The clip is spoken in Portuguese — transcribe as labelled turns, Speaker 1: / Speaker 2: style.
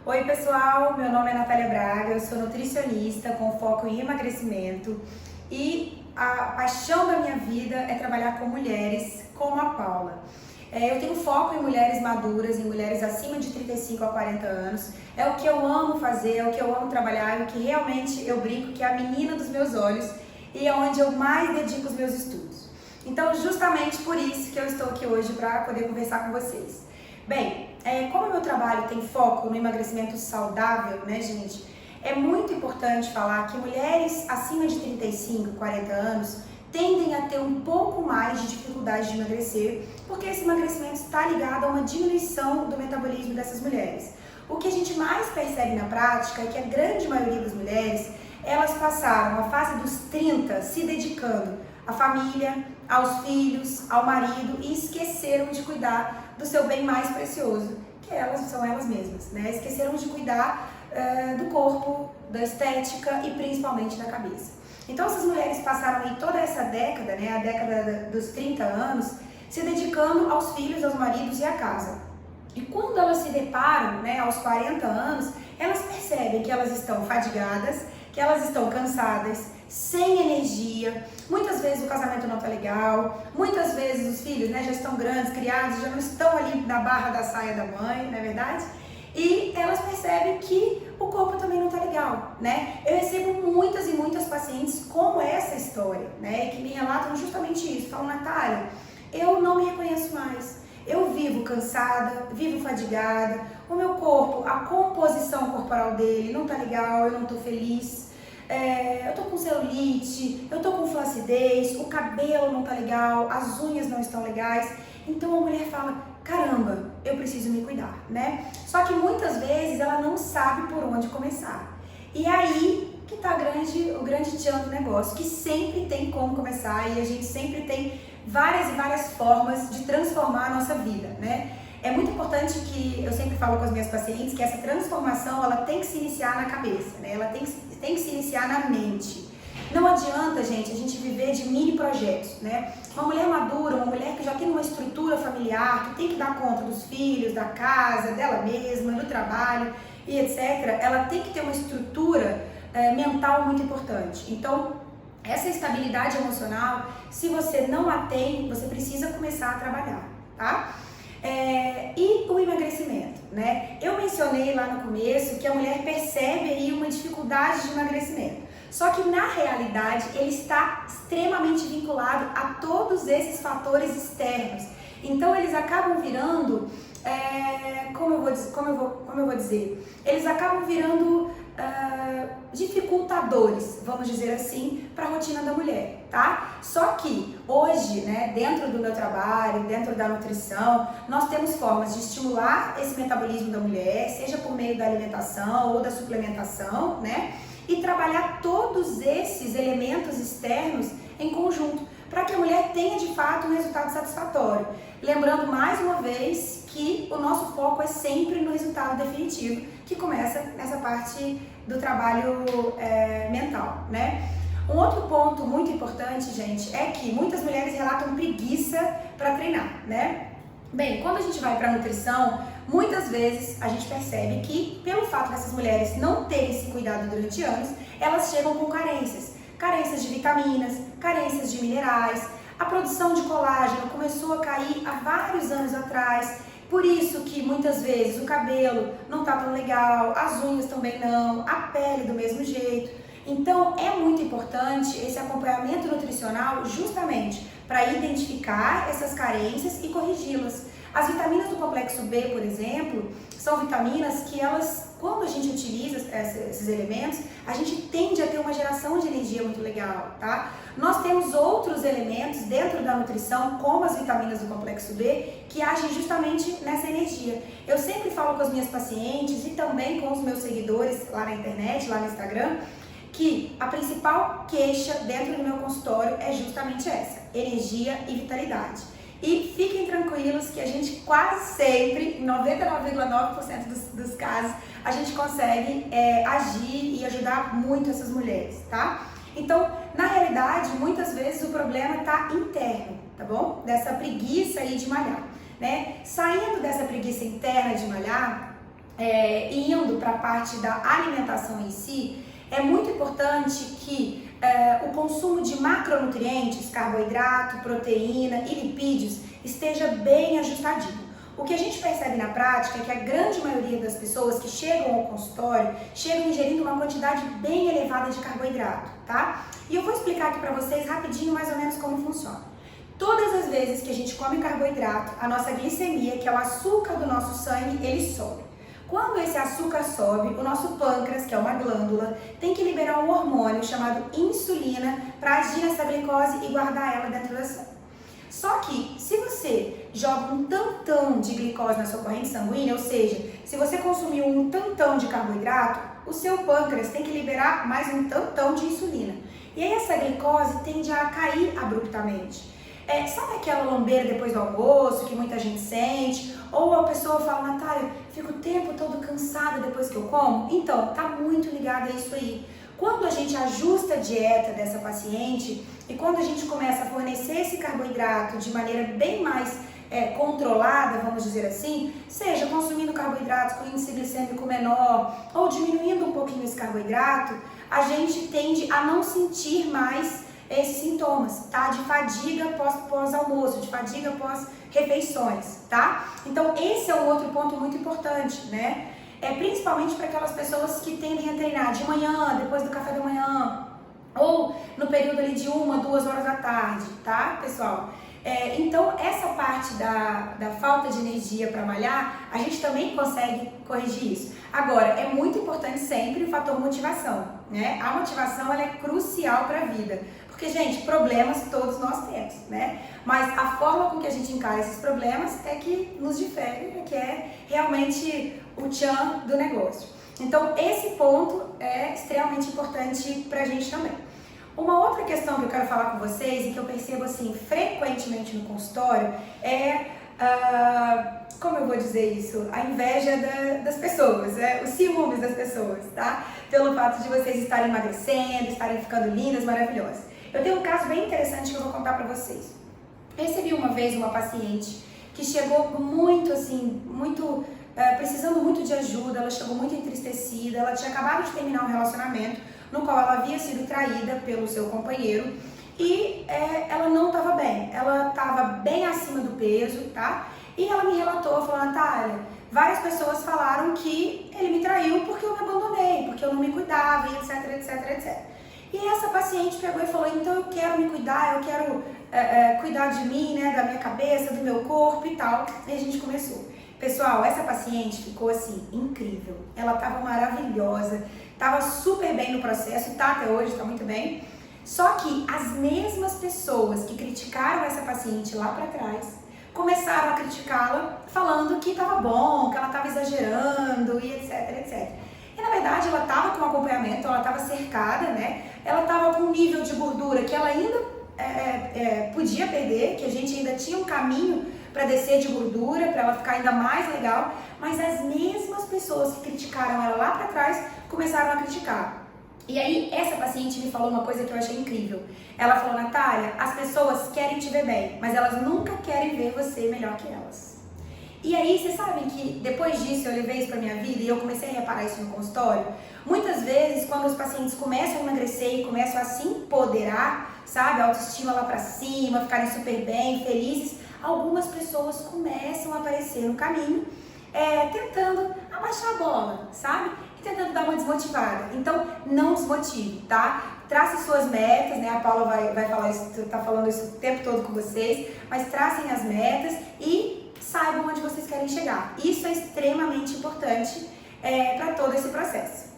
Speaker 1: Oi pessoal, meu nome é Natália Braga, eu sou nutricionista com foco em emagrecimento e a paixão da minha vida é trabalhar com mulheres como a Paula. Eu tenho foco em mulheres maduras, em mulheres acima de 35 a 40 anos, é o que eu amo fazer, é o que eu amo trabalhar, é o que realmente eu brinco que é a menina dos meus olhos e é onde eu mais dedico os meus estudos. Então justamente por isso que eu estou aqui hoje para poder conversar com vocês. Bem, como o meu trabalho tem foco no emagrecimento saudável, né, gente? É muito importante falar que mulheres acima de 35, 40 anos tendem a ter um pouco mais de dificuldade de emagrecer, porque esse emagrecimento está ligado a uma diminuição do metabolismo dessas mulheres. O que a gente mais percebe na prática é que a grande maioria das mulheres, elas passaram a fase dos 30 se dedicando à família, aos filhos, ao marido e esqueceram de cuidar do seu bem mais precioso, que são elas mesmas, né? Esqueceram de cuidar do corpo, da estética e principalmente da cabeça. Então essas mulheres passaram aí toda essa década, né, a década dos 30 anos, se dedicando aos filhos, aos maridos e à casa. E quando elas se deparam, né, aos 40 anos, elas percebem que elas estão fadigadas, que elas estão cansadas, sem energia, muitas vezes o casamento não tá legal, muitas vezes os filhos, né, já estão grandes, criados, já não estão ali na barra da saia da mãe, não é verdade? E elas percebem que o corpo também não tá legal, né? Eu recebo muitas e muitas pacientes com essa história, né, que me relatam justamente isso, falam: Natália, eu não me reconheço mais, eu vivo cansada, vivo fadigada, o meu corpo, a composição corporal dele não tá legal, eu não tô feliz. Eu tô com celulite, eu tô com flacidez, o cabelo não tá legal, as unhas não estão legais. Então a mulher fala: caramba, eu preciso me cuidar, né? Só que muitas vezes ela não sabe por onde começar. E aí que tá o grande tchan do negócio, que sempre tem como começar e a gente sempre tem várias e várias formas de transformar a nossa vida, né? É muito importante que eu sempre falo com as minhas pacientes que essa transformação ela tem que se iniciar na cabeça, né? Ela tem que se iniciar na mente. Não adianta, gente, a gente viver de mini projetos, né? Uma mulher madura, uma mulher que já tem uma estrutura familiar, que tem que dar conta dos filhos, da casa, dela mesma, do trabalho e etc. Ela tem que ter uma estrutura mental muito importante. Então, essa estabilidade emocional, se você não a tem, você precisa começar a trabalhar, tá? E o emagrecimento, né? Eu mencionei lá no começo que a mulher percebe aí uma dificuldade de emagrecimento. Só que na realidade ele está extremamente vinculado a todos esses fatores externos. Então eles acabam virando, como eu vou dizer? Eles acabam virando dificultadores, vamos dizer assim, para a rotina da mulher, tá? Só que hoje, né, dentro do meu trabalho, dentro da nutrição, nós temos formas de estimular esse metabolismo da mulher, seja por meio da alimentação ou da suplementação, né? E trabalhar todos esses elementos externos em conjunto, para que a mulher tenha de fato um resultado satisfatório. Lembrando mais uma vez que o nosso foco é sempre no resultado definitivo, que começa nessa parte do trabalho mental, né? Um outro ponto muito importante, gente, é que muitas mulheres relatam preguiça para treinar, né? Bem, quando a gente vai para a nutrição, muitas vezes a gente percebe que, pelo fato dessas mulheres não terem se cuidado durante anos, elas chegam com carências de vitaminas, carências de minerais, a produção de colágeno começou a cair há vários anos atrás, por isso que muitas vezes o cabelo não tá tão legal, as unhas também não, a pele do mesmo jeito. Então é muito importante esse acompanhamento nutricional justamente para identificar essas carências e corrigi-las. As vitaminas do complexo B, por exemplo, são vitaminas que elas, quando a gente utiliza esses elementos, a gente tende a ter uma geração de energia muito legal, tá? Nós temos outros elementos dentro da nutrição, como as vitaminas do complexo B, que agem justamente nessa energia. Eu sempre falo com as minhas pacientes e também com os meus seguidores lá na internet, lá no Instagram, que a principal queixa dentro do meu consultório é justamente essa: energia e vitalidade. E fiquem tranquilos que a gente quase sempre, 99,9% dos casos, a gente consegue agir e ajudar muito essas mulheres, tá? Então, na realidade, muitas vezes o problema está interno, tá bom? Dessa preguiça aí de malhar, né? Saindo dessa preguiça interna de malhar, indo para a parte da alimentação em si, é muito importante que o consumo de macronutrientes, carboidrato, proteína e lipídios esteja bem ajustadinho. O que a gente percebe na prática é que a grande maioria das pessoas que chegam ao consultório chegam ingerindo uma quantidade bem elevada de carboidrato, tá? E eu vou explicar aqui para vocês rapidinho mais ou menos como funciona. Todas as vezes que a gente come carboidrato, a nossa glicemia, que é o açúcar do nosso sangue, ele sobe. Quando esse açúcar sobe, o nosso pâncreas, que é uma glândula, tem que liberar um hormônio chamado insulina para agir nessa glicose e guardar ela dentro da sangue. Só que, se você joga um tantão de glicose na sua corrente sanguínea, ou seja, se você consumiu um tantão de carboidrato, o seu pâncreas tem que liberar mais um tantão de insulina. E aí essa glicose tende a cair abruptamente. Sabe aquela lambeira depois do almoço que muita gente sente? Ou a pessoa fala, Natália, fico o tempo todo cansada depois que eu como? Então, tá muito ligado a isso aí. Quando a gente ajusta a dieta dessa paciente e quando a gente começa a fornecer esse carboidrato de maneira bem mais controlada, vamos dizer assim, seja consumindo carboidratos com índice glicêmico menor ou diminuindo um pouquinho esse carboidrato, a gente tende a não sentir mais esses sintomas, tá? De fadiga pós-almoço, de fadiga pós-refeições, tá? Então, esse é um outro ponto muito importante, né? Principalmente para aquelas pessoas que tendem a treinar de manhã, depois do café da manhã, ou no período ali de 1, 2 horas da tarde, tá, pessoal? Então, essa parte da falta de energia para malhar, a gente também consegue corrigir isso. Agora, é muito importante sempre o fator motivação, né? A motivação, ela é crucial para a vida. Porque, gente, problemas todos nós temos, né? Mas a forma com que a gente encara esses problemas é que nos difere, que é realmente o tchan do negócio. Então, esse ponto é extremamente importante pra gente também. Uma outra questão que eu quero falar com vocês e que eu percebo, assim, frequentemente no consultório como eu vou dizer isso? A inveja das pessoas, os ciúmes das pessoas, tá? Pelo fato de vocês estarem emagrecendo, estarem ficando lindas, maravilhosas. Eu tenho um caso bem interessante que eu vou contar pra vocês. Recebi uma vez uma paciente que chegou muito, assim, precisando muito de ajuda, ela chegou muito entristecida, ela tinha acabado de terminar um relacionamento no qual ela havia sido traída pelo seu companheiro e ela não estava bem, ela estava bem acima do peso, tá? E ela me relatou, falou, Natália, várias pessoas falaram que ele me traiu porque eu me abandonei, porque eu não me cuidava, e etc, etc, etc. E essa paciente pegou e falou, então eu quero me cuidar, eu quero cuidar de mim, né, da minha cabeça, do meu corpo e tal. E a gente começou. Pessoal, essa paciente ficou assim, incrível. Ela estava maravilhosa, estava super bem no processo, tá até hoje, está muito bem. Só que as mesmas pessoas que criticaram essa paciente lá para trás, começaram a criticá-la falando que estava bom, que ela estava exagerando e etc, etc. E na verdade ela estava com acompanhamento, ela estava cercada, né? Ela estava com um nível de gordura que ela ainda podia perder, que a gente ainda tinha um caminho para descer de gordura, para ela ficar ainda mais legal, mas as mesmas pessoas que criticaram ela lá para trás começaram a criticar. E aí essa paciente me falou uma coisa que eu achei incrível. Ela falou, Natália, as pessoas querem te ver bem, mas elas nunca querem ver você melhor que elas. E aí, vocês sabem que depois disso eu levei isso pra minha vida e eu comecei a reparar isso no consultório. Muitas vezes, quando os pacientes começam a emagrecer e começam a se empoderar, sabe, a autoestima lá pra cima, ficarem super bem, felizes, algumas pessoas começam a aparecer no caminho, tentando abaixar a bola, sabe? E tentando dar uma desmotivada. Então, não desmotive, tá? Trace suas metas, né? A Paula vai falar isso, tá falando isso o tempo todo com vocês, mas tracem as metas e saibam onde vocês querem chegar. Isso é extremamente importante para todo esse processo.